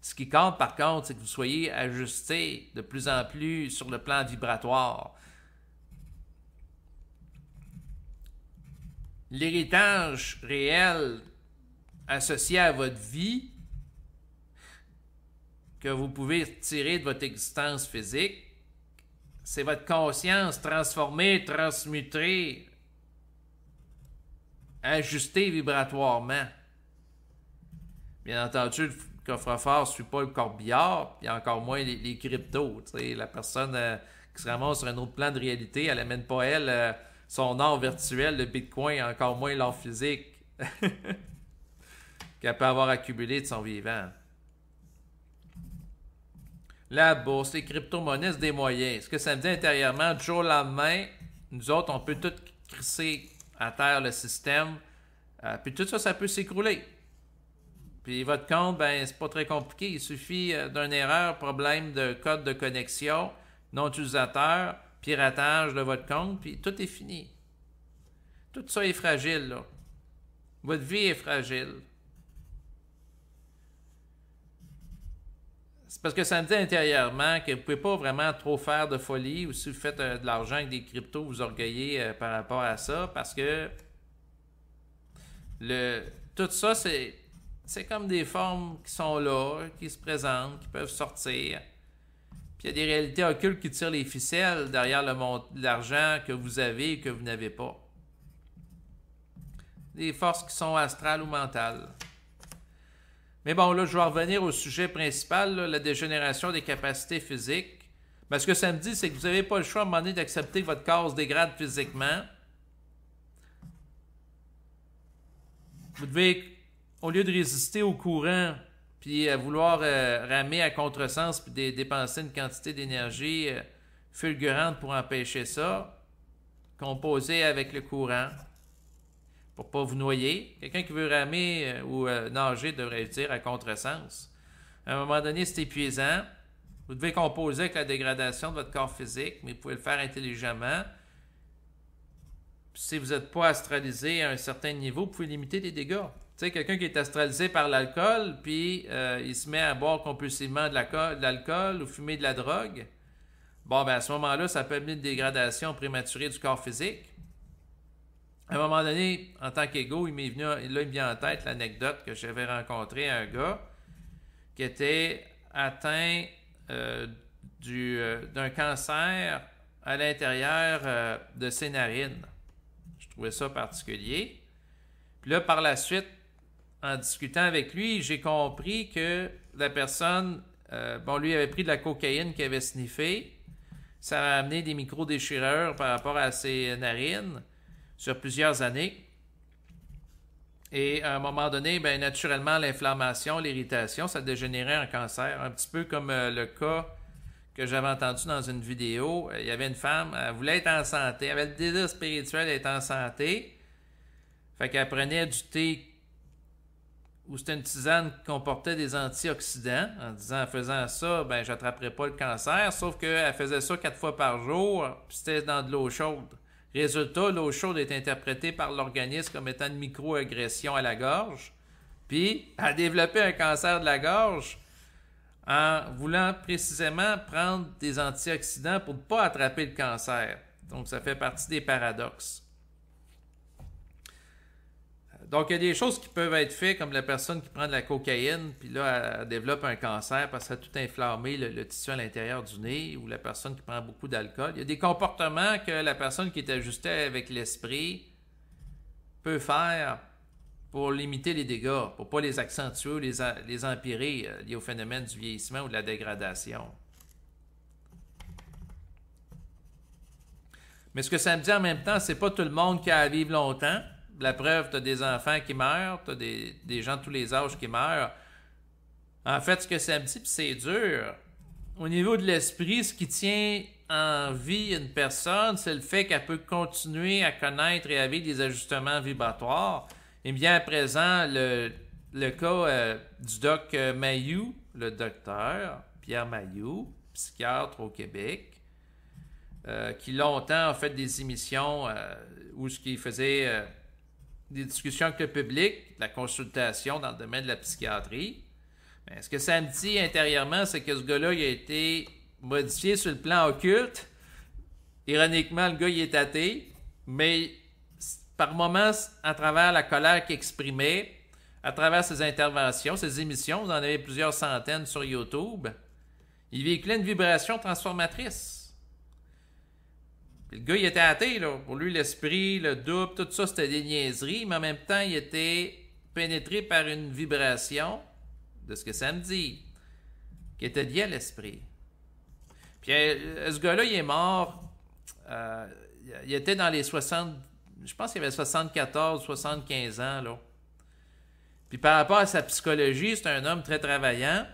Ce qui compte, par contre, c'est que vous soyez ajusté de plus en plus sur le plan vibratoire. L'héritage réel associé à votre vie que vous pouvez tirer de votre existence physique, c'est votre conscience transformée, transmutée, ajustée vibratoirement. Bien entendu, le coffre-fort ne suit pas le corbillard, puis encore moins les cryptos. La personne qui se ramasse sur un autre plan de réalité, elle n'amène pas, elle, son or virtuel, le Bitcoin, encore moins l'or physique qu'elle peut avoir accumulé de son vivant. La bourse, les crypto-monnaies, c'est des moyens. Ce que ça me dit intérieurement, du jour au lendemain, nous autres, on peut tout crisser à terre le système, puis tout ça, ça peut s'écrouler. Puis votre compte, ben c'est pas très compliqué. Il suffit d'une erreur, problème de code de connexion, non utilisateur, piratage de votre compte, puis tout est fini. Tout ça est fragile, là. Votre vie est fragile. C'est parce que ça me dit intérieurement que vous ne pouvez pas vraiment trop faire de folie, ou si vous faites de l'argent avec des cryptos, vous orgueillez par rapport à ça, parce que tout ça, c'est comme des formes qui sont là, qui se présentent, qui peuvent sortir. Puis il y a des réalités occultes qui tirent les ficelles derrière l'argent que vous avez et que vous n'avez pas. Des forces qui sont astrales ou mentales. Mais bon, là, je vais revenir au sujet principal, là, la dégénération des capacités physiques. Ben, ce que ça me dit, c'est que vous n'avez pas le choix à un moment donné d'accepter que votre corps se dégrade physiquement. Vous devez, au lieu de résister au courant, puis à vouloir ramer à contresens, puis dépenser une quantité d'énergie fulgurante pour empêcher ça, composer avec le courant, pour ne pas vous noyer. Quelqu'un qui veut ramer ou nager, devrait dire, à contresens. À un moment donné, c'est épuisant. Vous devez composer avec la dégradation de votre corps physique, mais vous pouvez le faire intelligemment. Puis si vous n'êtes pas astralisé à un certain niveau, vous pouvez limiter les dégâts. Tu sais, quelqu'un qui est astralisé par l'alcool, puis il se met à boire compulsivement de l'alcool ou fumer de la drogue, bon, ben à ce moment-là, ça peut amener une dégradation prématurée du corps physique. À un moment donné, en tant qu'ego, il me vient en tête l'anecdote que j'avais rencontré un gars qui était atteint d'un cancer à l'intérieur de ses narines. Je trouvais ça particulier. Puis là, par la suite, en discutant avec lui, j'ai compris que la personne, lui avait pris de la cocaïne qu'il avait sniffée. Ça a amené des micro-déchirures par rapport à ses narines sur plusieurs années. Et à un moment donné, bien, naturellement, l'inflammation, l'irritation, ça dégénérait en cancer. Un petit peu comme le cas que j'avais entendu dans une vidéo. Il y avait une femme, elle voulait être en santé, elle avait le désir spirituel d'être en santé. Fait qu'elle prenait du thé ou c'était une tisane qui comportait des antioxydants, en disant, en faisant ça, ben, j'attraperai pas le cancer, sauf qu'elle faisait ça 4 fois par jour, puis c'était dans de l'eau chaude. Résultat, l'eau chaude est interprétée par l'organisme comme étant une microagression à la gorge, puis elle a développé un cancer de la gorge en voulant précisément prendre des antioxydants pour ne pas attraper le cancer. Donc, ça fait partie des paradoxes. Donc, il y a des choses qui peuvent être faites, comme la personne qui prend de la cocaïne, puis là, elle développe un cancer parce qu'elle a tout inflammé le tissu à l'intérieur du nez, ou la personne qui prend beaucoup d'alcool. Il y a des comportements que la personne qui est ajustée avec l'esprit peut faire pour limiter les dégâts, pour ne pas les accentuer ou les empirer liés au phénomène du vieillissement ou de la dégradation. Mais ce que ça me dit en même temps, c'est pas tout le monde qui a à vivre longtemps. La preuve, tu as des enfants qui meurent, tu as des gens de tous les âges qui meurent. En fait, ce que ça me dit, puis c'est dur, au niveau de l'esprit, ce qui tient en vie une personne, c'est le fait qu'elle peut continuer à connaître et à vivre des ajustements vibratoires. Et bien à présent, le cas du doc Mayou, le docteur Pierre Mayou, psychiatre au Québec, qui longtemps a fait des émissions où ce qu'il faisait des discussions avec le public, la consultation dans le domaine de la psychiatrie. Mais ce que ça me dit intérieurement, c'est que ce gars-là, il a été modifié sur le plan occulte. Ironiquement, le gars, il est athée, mais par moments, à travers la colère qu'il exprimait, à travers ses interventions, ses émissions, vous en avez plusieurs centaines sur YouTube, il véhiculait une vibration transformatrice. Puis le gars, il était athée, là. Pour lui, l'esprit, le double, tout ça, c'était des niaiseries, mais en même temps, il était pénétré par une vibration, de ce que ça me dit, qui était liée à l'esprit. Puis ce gars-là, il est mort, il était dans les 60, je pense qu'il avait 74, 75 ans, là. Puis par rapport à sa psychologie, c'est un homme très travaillant.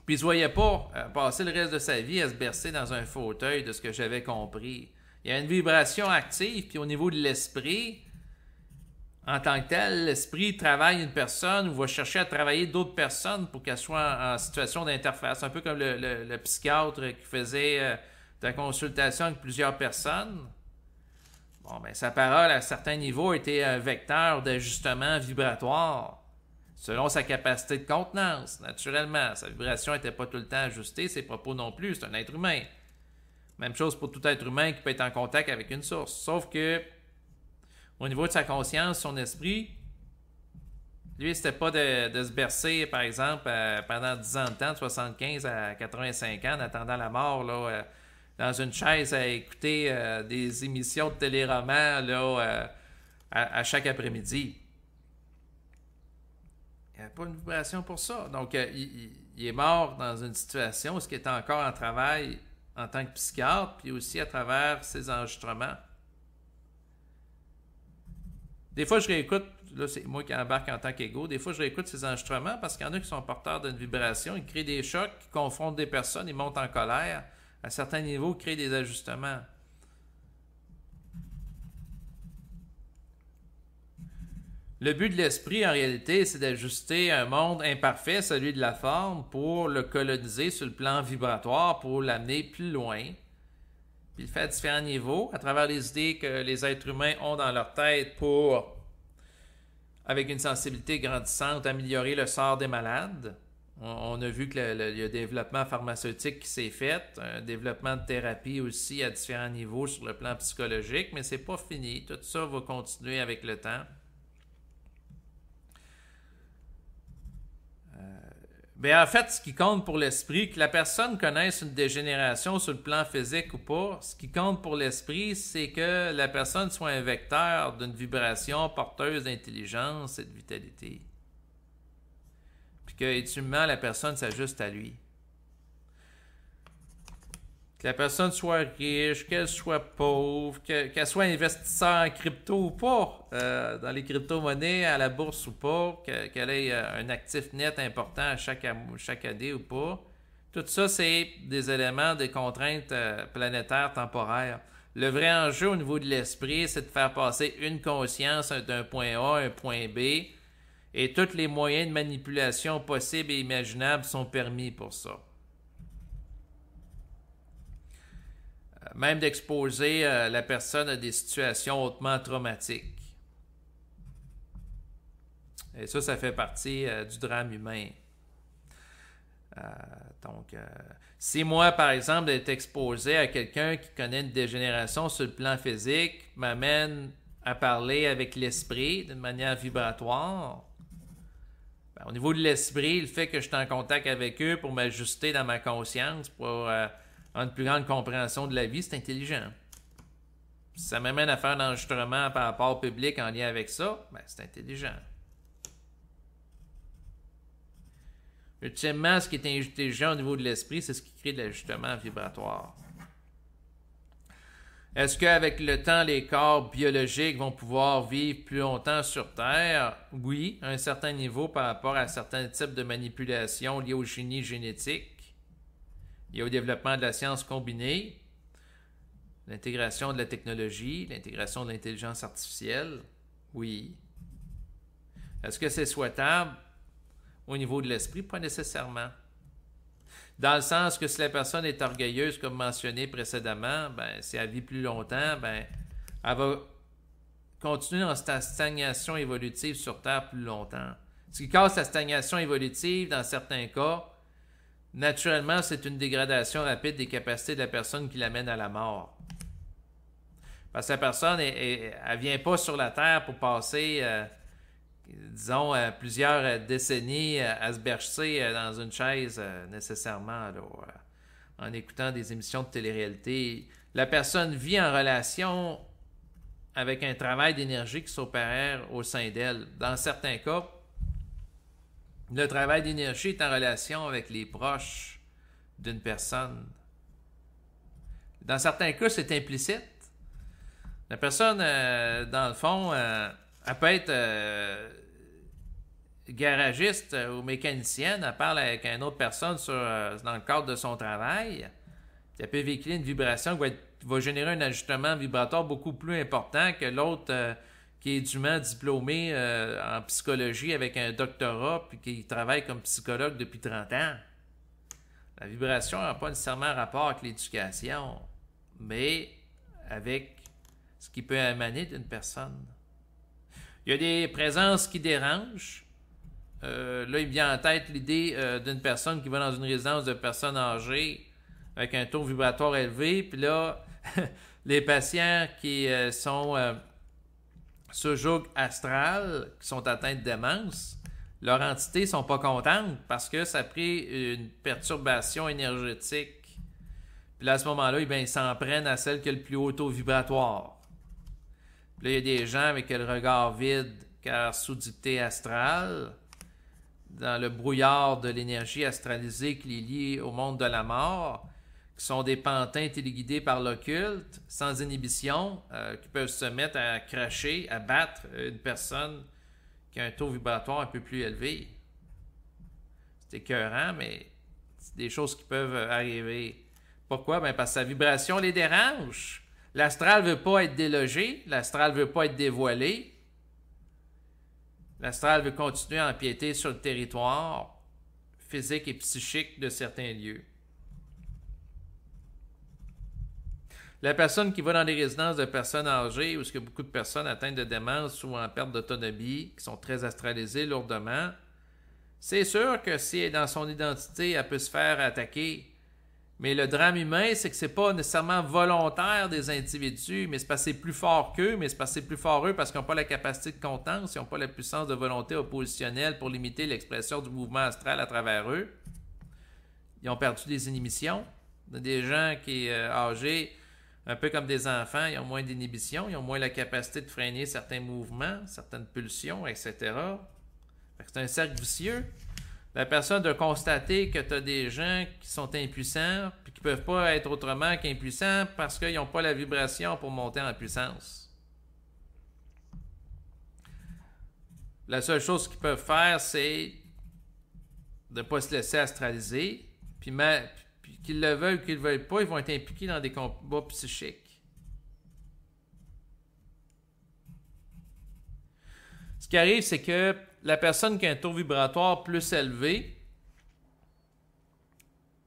Puis il ne se voyait pas passer le reste de sa vie à se bercer dans un fauteuil, de ce que j'avais compris. Il y a une vibration active, puis au niveau de l'esprit, en tant que tel, l'esprit travaille une personne ou va chercher à travailler d'autres personnes pour qu'elles soient en situation d'interface. Un peu comme le psychiatre qui faisait de la consultation avec plusieurs personnes. Bon, ben, sa parole, à certains niveaux, était un vecteur d'ajustement vibratoire, selon sa capacité de contenance, naturellement. Sa vibration n'était pas tout le temps ajustée, ses propos non plus, c'est un être humain. Même chose pour tout être humain qui peut être en contact avec une source. Sauf que, au niveau de sa conscience, son esprit, lui, c'était pas de se bercer, par exemple, pendant 10 ans de temps, de 75 à 85 ans, en attendant la mort, là, dans une chaise à écouter des émissions de téléromans là, à chaque après-midi. Il n'y avait pas une vibration pour ça. Donc, il est mort dans une situation où il était encore en travail en tant que psychiatre, puis aussi à travers ses enregistrements. Des fois, je réécoute, là, c'est moi qui embarque en tant qu'égo, des fois, je réécoute ces enregistrements parce qu'il y en a qui sont porteurs d'une vibration, ils créent des chocs, ils confrontent des personnes, ils montent en colère. À certains niveaux, créent des ajustements. Le but de l'esprit, en réalité, c'est d'ajuster un monde imparfait, celui de la forme, pour le coloniser sur le plan vibratoire, pour l'amener plus loin. Puis il le fait à différents niveaux, à travers les idées que les êtres humains ont dans leur tête pour, avec une sensibilité grandissante, améliorer le sort des malades. On a vu qu'il y a un développement pharmaceutique qui s'est fait, un développement de thérapie aussi à différents niveaux sur le plan psychologique, mais c'est pas fini. Tout ça va continuer avec le temps. Bien, en fait, ce qui compte pour l'esprit, que la personne connaisse une dégénération sur le plan physique ou pas, ce qui compte pour l'esprit, c'est que la personne soit un vecteur d'une vibration porteuse d'intelligence et de vitalité. Puis qu'ultimement, la personne s'ajuste à lui. Que la personne soit riche, qu'elle soit pauvre, qu'elle soit investisseur en crypto ou pas, dans les crypto-monnaies, à la bourse ou pas, qu'elle ait un actif net important chaque année ou pas. Tout ça, c'est des éléments, des contraintes planétaires temporaires. Le vrai enjeu au niveau de l'esprit, c'est de faire passer une conscience d'un point A à un point B, et tous les moyens de manipulation possibles et imaginables sont permis pour ça. Même d'exposer la personne à des situations hautement traumatiques. Et ça fait partie du drame humain. Donc, si moi, par exemple, d'être exposé à quelqu'un qui connaît une dégénération sur le plan physique m'amène à parler avec l'esprit d'une manière vibratoire, ben, au niveau de l'esprit, le fait que je suis en contact avec eux pour m'ajuster dans ma conscience, pour avoir une plus grande compréhension de la vie, c'est intelligent. Si ça m'amène à faire un enregistrement par rapport au public en lien avec ça, ben, c'est intelligent. Ultimement, ce qui est intelligent au niveau de l'esprit, c'est ce qui crée de l'ajustement vibratoire. Est-ce qu'avec le temps, les corps biologiques vont pouvoir vivre plus longtemps sur Terre? Oui, à un certain niveau par rapport à certains types de manipulations liées au génie génétique, liées au développement de la science combinée, l'intégration de la technologie, l'intégration de l'intelligence artificielle. Oui. Est-ce que c'est souhaitable? Au niveau de l'esprit, pas nécessairement. Dans le sens que si la personne est orgueilleuse, comme mentionné précédemment, ben, si elle vit plus longtemps, ben, elle va continuer dans cette stagnation évolutive sur Terre plus longtemps. Ce qui casse la stagnation évolutive, dans certains cas, naturellement, c'est une dégradation rapide des capacités de la personne qui l'amène à la mort. Parce que la personne, elle ne vient pas sur la Terre pour passer... disons, plusieurs décennies à se bercer dans une chaise nécessairement, là, en écoutant des émissions de télé-réalité. La personne vit en relation avec un travail d'énergie qui s'opère au sein d'elle. Dans certains cas, le travail d'énergie est en relation avec les proches d'une personne. Dans certains cas, c'est implicite. La personne, dans le fond, elle peut être garagiste ou mécanicienne, elle parle avec une autre personne dans le cadre de son travail, puis elle peut véhiculer une vibration qui va générer un ajustement vibratoire beaucoup plus important que l'autre qui est dûment diplômé en psychologie avec un doctorat puis qui travaille comme psychologue depuis 30 ans. La vibration n'a pas nécessairement rapport avec l'éducation, mais avec ce qui peut émaner d'une personne. Il y a des présences qui dérangent. Là, il me vient en tête l'idée d'une personne qui va dans une résidence de personnes âgées avec un taux vibratoire élevé. Puis là, les patients qui sont sous joug astral, qui sont atteints de démence, leur entité ne sont pas contentes parce que ça a pris une perturbation énergétique. Puis là, à ce moment-là, ils s'en prennent à celle qui a le plus haut taux vibratoire. Puis là, il y a des gens avec le regard vide, car sous dictée astrale, dans le brouillard de l'énergie astralisée qui les lie au monde de la mort, qui sont des pantins téléguidés par l'occulte, sans inhibition, qui peuvent se mettre à cracher, à battre une personne qui a un taux vibratoire un peu plus élevé. C'est écœurant, mais c'est des choses qui peuvent arriver. Pourquoi? Ben parce que sa vibration les dérange. L'astral ne veut pas être délogé, l'astral ne veut pas être dévoilé. L'astral veut continuer à empiéter sur le territoire physique et psychique de certains lieux. La personne qui va dans des résidences de personnes âgées où il y a beaucoup de personnes atteintes de démence ou en perte d'autonomie, qui sont très astralisées lourdement, c'est sûr que si elle est dans son identité, elle peut se faire attaquer. Mais le drame humain, c'est que c'est pas nécessairement volontaire des individus, mais c'est parce que c'est plus fort qu'eux, mais c'est parce que c'est plus fort eux parce qu'ils n'ont pas la capacité de contenance, ils n'ont pas la puissance de volonté oppositionnelle pour limiter l'expression du mouvement astral à travers eux. Ils ont perdu des inhibitions. Des gens qui sont âgés, un peu comme des enfants, ils ont moins d'inhibition, ils ont moins la capacité de freiner certains mouvements, certaines pulsions, etc. C'est un cercle vicieux. La personne de constater que tu as des gens qui sont impuissants puis qui ne peuvent pas être autrement qu'impuissants parce qu'ils n'ont pas la vibration pour monter en puissance. La seule chose qu'ils peuvent faire, c'est de ne pas se laisser astraliser, puis qu'ils le veulent ou qu'ils ne le veulent pas, ils vont être impliqués dans des combats psychiques. Ce qui arrive, c'est que la personne qui a un taux vibratoire plus élevé,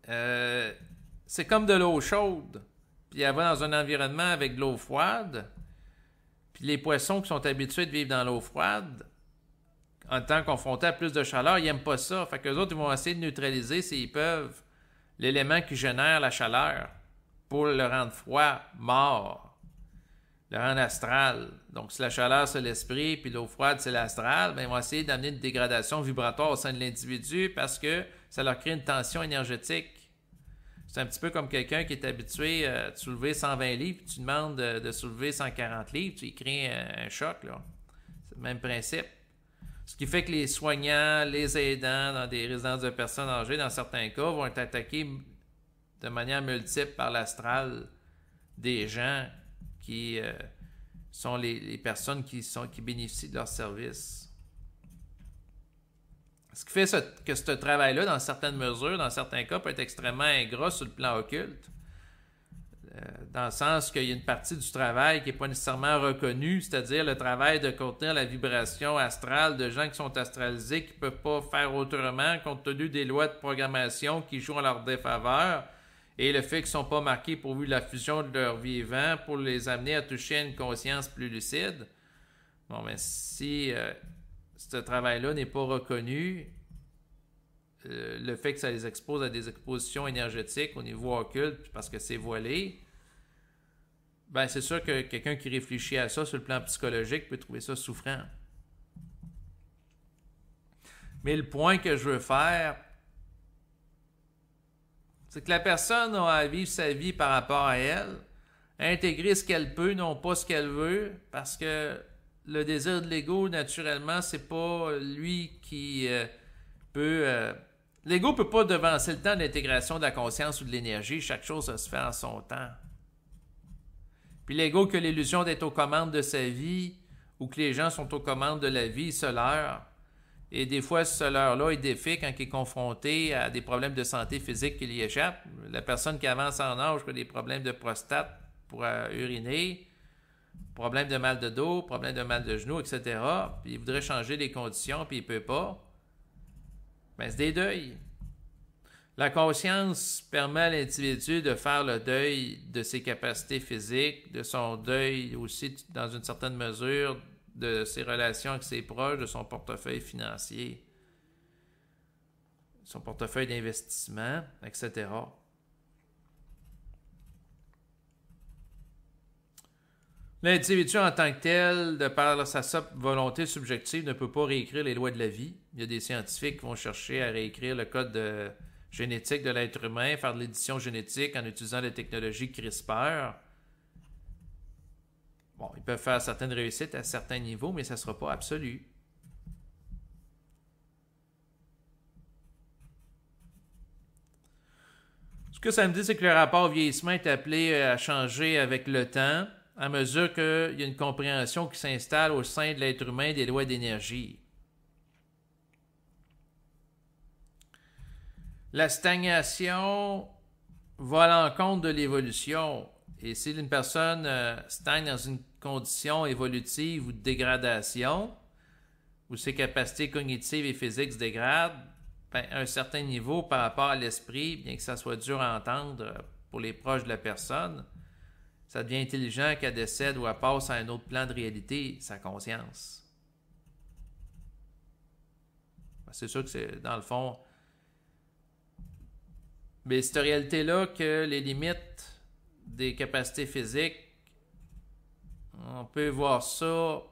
c'est comme de l'eau chaude. Puis elle va dans un environnement avec de l'eau froide. Puis les poissons qui sont habitués de vivre dans l'eau froide, en étant confrontés à plus de chaleur, ils n'aiment pas ça. Fait qu'eux autres, ils vont essayer de neutraliser, s'ils peuvent, l'élément qui génère la chaleur pour le rendre froid, mort. Le rendre astral. Donc, si la chaleur, c'est l'esprit, puis l'eau froide, c'est l'astral, bien, ils vont essayer d'amener une dégradation vibratoire au sein de l'individu parce que ça leur crée une tension énergétique. C'est un petit peu comme quelqu'un qui est habitué de soulever 120 livres, puis tu demandes de soulever 140 livres, tu y crées un choc, là. C'est le même principe. Ce qui fait que les soignants, les aidants dans des résidences de personnes âgées, dans certains cas, vont être attaqués de manière multiple par l'astral des gens qui sont les personnes qui bénéficient de leurs services. Ce qui fait que ce travail-là, dans certaines mesures, dans certains cas, peut être extrêmement ingrat sur le plan occulte. Dans le sens qu'il y a une partie du travail qui n'est pas nécessairement reconnue, c'est-à-dire le travail de contenir la vibration astrale de gens qui sont astralisés, qui ne peuvent pas faire autrement compte tenu des lois de programmation qui jouent en leur défaveur, et le fait qu'ils ne sont pas marqués pourvu de la fusion de leur vivant pour les amener à toucher à une conscience plus lucide. Bon, mais si ce travail-là n'est pas reconnu, le fait que ça les expose à des expositions énergétiques au niveau occulte parce que c'est voilé, ben c'est sûr que quelqu'un qui réfléchit à ça sur le plan psychologique peut trouver ça souffrant. Mais le point que je veux faire, c'est que la personne a à vivre sa vie par rapport à elle, à intégrer ce qu'elle peut, non pas ce qu'elle veut, parce que le désir de l'ego, naturellement, c'est pas lui qui peut... L'ego ne peut pas devancer le temps d'intégration de la conscience ou de l'énergie. Chaque chose, ça se fait en son temps. Puis l'ego qui a l'illusion d'être aux commandes de sa vie ou que les gens sont aux commandes de la vie, il se leurre. Et des fois, ce leurre-là est défait quand il est confronté à des problèmes de santé physique qui lui échappent. La personne qui avance en âge qui a des problèmes de prostate pour uriner, problème de mal de dos, problème de mal de genou, etc. Puis il voudrait changer les conditions, puis il ne peut pas. Ben, c'est des deuils. La conscience permet à l'individu de faire le deuil de ses capacités physiques, de son deuil aussi, dans une certaine mesure, de ses relations avec ses proches, de son portefeuille financier, son portefeuille d'investissement, etc. L'individu en tant que tel, de par sa volonté subjective, ne peut pas réécrire les lois de la vie. Il y a des scientifiques qui vont chercher à réécrire le code génétique de l'être humain, faire de l'édition génétique en utilisant les technologies CRISPR. Bon, ils peuvent faire certaines réussites à certains niveaux, mais ça ne sera pas absolu. Ce que ça me dit, c'est que le rapport vieillissement est appelé à changer avec le temps, à mesure qu'il y a une compréhension qui s'installe au sein de l'être humain des lois d'énergie. La stagnation va à l'encontre de l'évolution. Et si une personne stagne dans une condition évolutive ou de dégradation, où ses capacités cognitives et physiques se dégradent, ben, à un certain niveau par rapport à l'esprit, bien que ça soit dur à entendre pour les proches de la personne, ça devient intelligent qu'elle décède ou elle passe à un autre plan de réalité, sa conscience. Ben, c'est sûr que c'est, dans le fond, Mais cette réalité-là que les limites des capacités physiques, on peut voir ça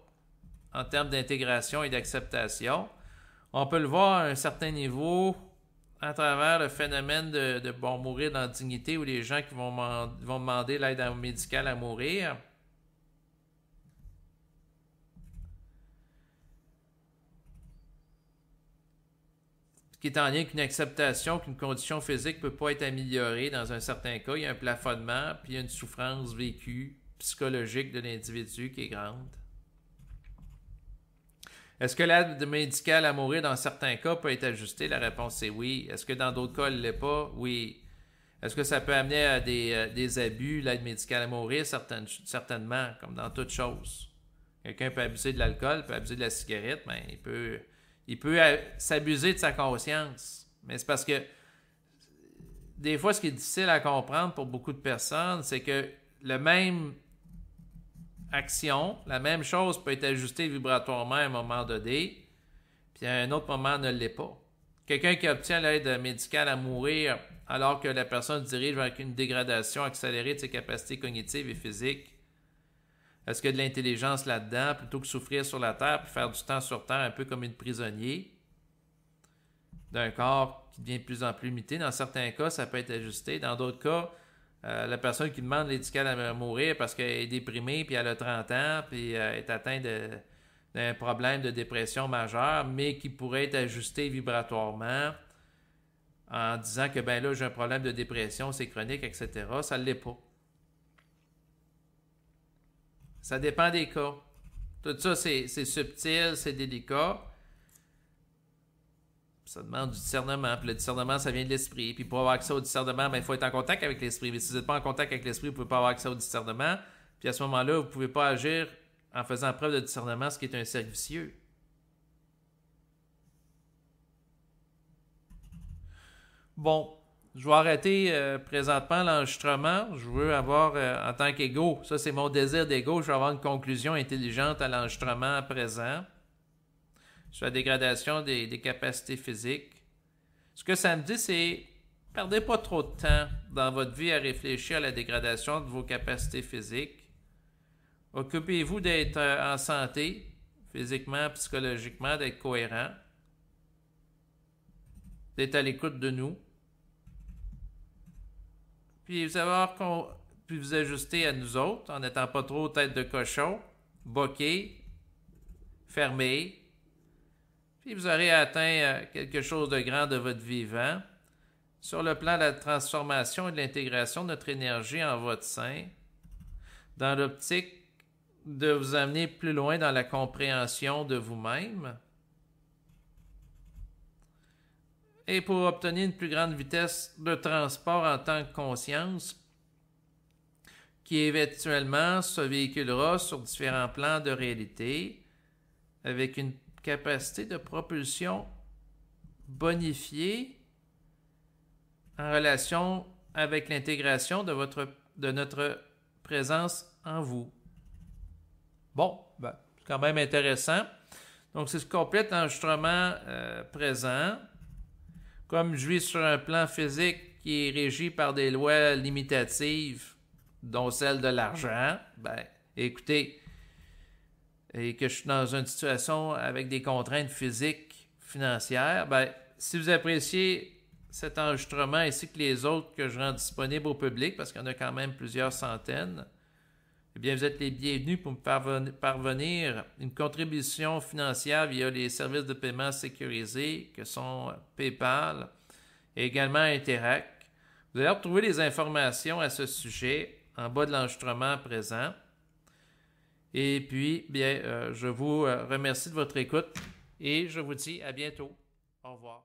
en termes d'intégration et d'acceptation. On peut le voir à un certain niveau à travers le phénomène de bon, mourir dans la dignité ou les gens qui vont demander l'aide médicale à mourir. Qui est en lien avec une acceptation qu'une condition physique ne peut pas être améliorée dans un certain cas. Il y a un plafonnement, puis il y a une souffrance vécue psychologique de l'individu qui est grande. Est-ce que l'aide médicale à mourir dans certains cas peut être ajustée? La réponse est oui. Est-ce que dans d'autres cas, elle ne l'est pas? Oui. Est-ce que ça peut amener à des abus, l'aide médicale à mourir? Certainement, comme dans toute chose. Quelqu'un peut abuser de l'alcool, peut abuser de la cigarette, mais il peut s'abuser de sa conscience. Mais c'est parce que des fois, ce qui est difficile à comprendre pour beaucoup de personnes, c'est que la même action, la même chose peut être ajustée vibratoirement à un moment donné, puis à un autre moment ne l'est pas. Quelqu'un qui obtient l'aide médicale à mourir alors que la personne se dirige vers une dégradation accélérée de ses capacités cognitives et physiques, est-ce qu'il y a de l'intelligence là-dedans, plutôt que souffrir sur la Terre puis faire du temps sur Terre un peu comme une prisonnier d'un corps qui devient de plus en plus limité? Dans certains cas, ça peut être ajusté. Dans d'autres cas, la personne qui demande l'aide médicale à mourir parce qu'elle est déprimée, puis elle a 30 ans, puis est atteinte d'un problème de dépression majeure, mais qui pourrait être ajusté vibratoirement en disant que ben là, j'ai un problème de dépression, c'est chronique, etc. Ça ne l'est pas. Ça dépend des cas. Tout ça, c'est subtil, c'est délicat. Ça demande du discernement. Puis le discernement, ça vient de l'esprit. Puis pour avoir accès au discernement, ben, il faut être en contact avec l'esprit. Mais si vous n'êtes pas en contact avec l'esprit, vous ne pouvez pas avoir accès au discernement. Puis à ce moment-là, vous ne pouvez pas agir en faisant preuve de discernement, ce qui est un cercle vicieux. Bon, je vais arrêter présentement l'enregistrement. Je veux avoir, en tant qu'ego, ça c'est mon désir d'ego, je veux avoir une conclusion intelligente à l'enregistrement présent sur la dégradation des capacités physiques. Ce que ça me dit, c'est perdez pas trop de temps dans votre vie à réfléchir à la dégradation de vos capacités physiques. Occupez-vous d'être en santé, physiquement, psychologiquement, d'être cohérent, d'être à l'écoute de nous. Puis vous allez puis vous ajuster à nous autres en n'étant pas trop tête de cochon, boqué, fermé. Puis vous aurez atteint quelque chose de grand de votre vivant sur le plan de la transformation et de l'intégration de notre énergie en votre sein, dans l'optique de vous amener plus loin dans la compréhension de vous-même et pour obtenir une plus grande vitesse de transport en tant que conscience qui éventuellement se véhiculera sur différents plans de réalité avec une capacité de propulsion bonifiée en relation avec l'intégration de notre présence en vous. Bon, ben, c'est quand même intéressant. Donc, c'est ce complète l'enregistrement présent. Comme je vis sur un plan physique qui est régi par des lois limitatives, dont celle de l'argent, ben, écoutez, et que je suis dans une situation avec des contraintes physiques, financières, ben, si vous appréciez cet enregistrement ainsi que les autres que je rends disponibles au public, parce qu'il y en a quand même plusieurs centaines, eh bien, vous êtes les bienvenus pour me faire parvenir une contribution financière via les services de paiement sécurisés que sont PayPal et également Interac. Vous allez retrouver les informations à ce sujet en bas de l'enregistrement présent. Et puis, bien, je vous remercie de votre écoute et je vous dis à bientôt. Au revoir.